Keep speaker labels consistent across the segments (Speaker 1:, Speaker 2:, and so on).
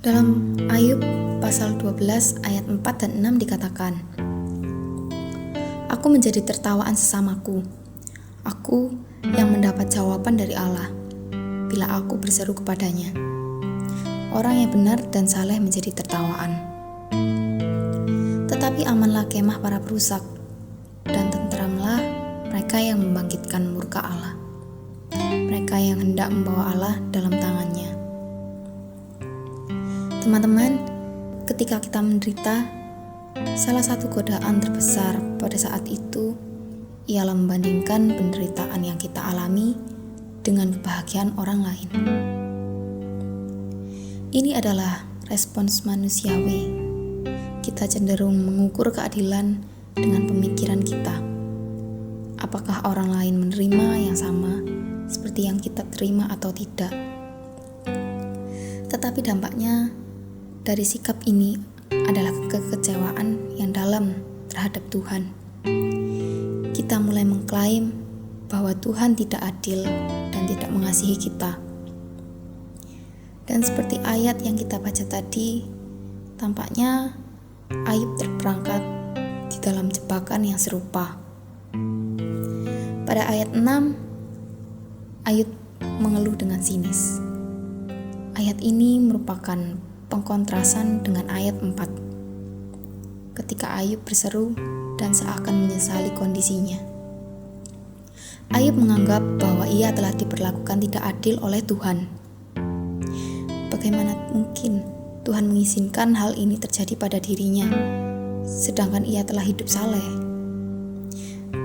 Speaker 1: Dalam Ayub pasal 12 ayat 4 dan 6 dikatakan, "Aku menjadi tertawaan sesamaku, aku yang mendapat jawaban dari Allah, bila aku berseru kepadanya. Orang yang benar dan saleh menjadi tertawaan. Tetapi amanlah kemah para perusak, dan tenteramlah mereka yang membangkitkan murka Allah, mereka yang hendak membawa Allah dalam tangannya." Teman-teman, ketika kita menderita, salah satu godaan terbesar pada saat itu ialah membandingkan penderitaan yang kita alami dengan kebahagiaan orang lain. Ini adalah respons manusiawi. Kita cenderung mengukur keadilan dengan pemikiran kita. Apakah orang lain menerima yang sama seperti yang kita terima atau tidak? Tetapi dampaknya dari sikap ini adalah kekecewaan yang dalam terhadap Tuhan. Kita mulai mengklaim bahwa Tuhan tidak adil dan tidak mengasihi kita. Dan seperti ayat yang kita baca tadi, tampaknya Ayub terperangkap di dalam jebakan yang serupa. Pada ayat 6, Ayub mengeluh dengan sinis. Ayat ini merupakan pengkontrasan dengan ayat 4. Ketika Ayub berseru dan seakan menyesali kondisinya. Ayub menganggap bahwa ia telah diperlakukan tidak adil oleh Tuhan. Bagaimana mungkin Tuhan mengizinkan hal ini terjadi pada dirinya, sedangkan ia telah hidup saleh?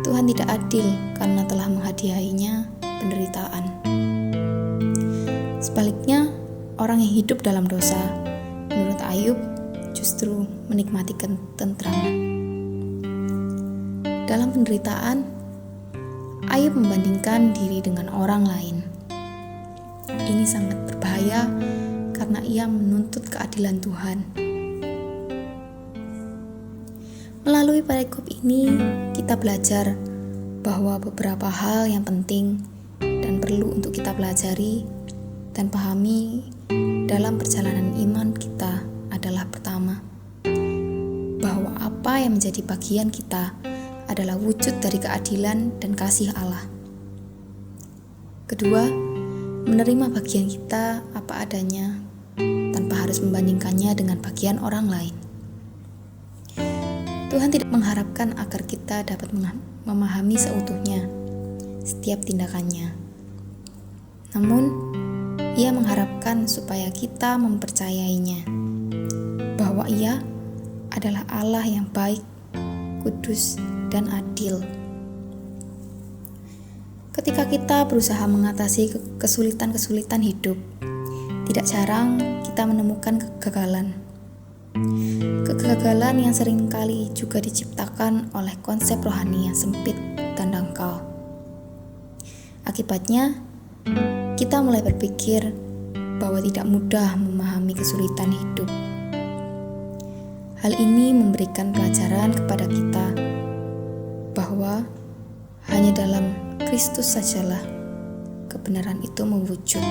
Speaker 1: Tuhan tidak adil karena telah menghadiahinya penderitaan. Sebaliknya, orang yang hidup dalam dosa, menurut Ayub, justru menikmati ketentraman. Dalam penderitaan, Ayub membandingkan diri dengan orang lain. Ini sangat berbahaya karena ia menuntut keadilan Tuhan. Melalui perikop ini, kita belajar bahwa beberapa hal yang penting dan perlu untuk kita pelajari dan pahami dalam perjalanan iman kita adalah pertama, bahwa apa yang menjadi bagian kita adalah wujud dari keadilan dan kasih Allah. Kedua, menerima bagian kita apa adanya tanpa harus membandingkannya dengan bagian orang lain. Tuhan tidak mengharapkan agar kita dapat memahami seutuhnya setiap tindakannya. Namun, Ia mengharapkan supaya kita mempercayainya, bahwa Ia adalah Allah yang baik, kudus, dan adil. Ketika kita berusaha mengatasi kesulitan-kesulitan hidup, tidak jarang kita menemukan kegagalan. Kegagalan yang seringkali juga diciptakan oleh konsep rohani yang sempit dan dangkal. Akibatnya, kita mulai berpikir bahwa tidak mudah memahami kesulitan hidup. Hal ini memberikan pelajaran kepada kita bahwa hanya dalam Kristus sajalah kebenaran itu mewujud.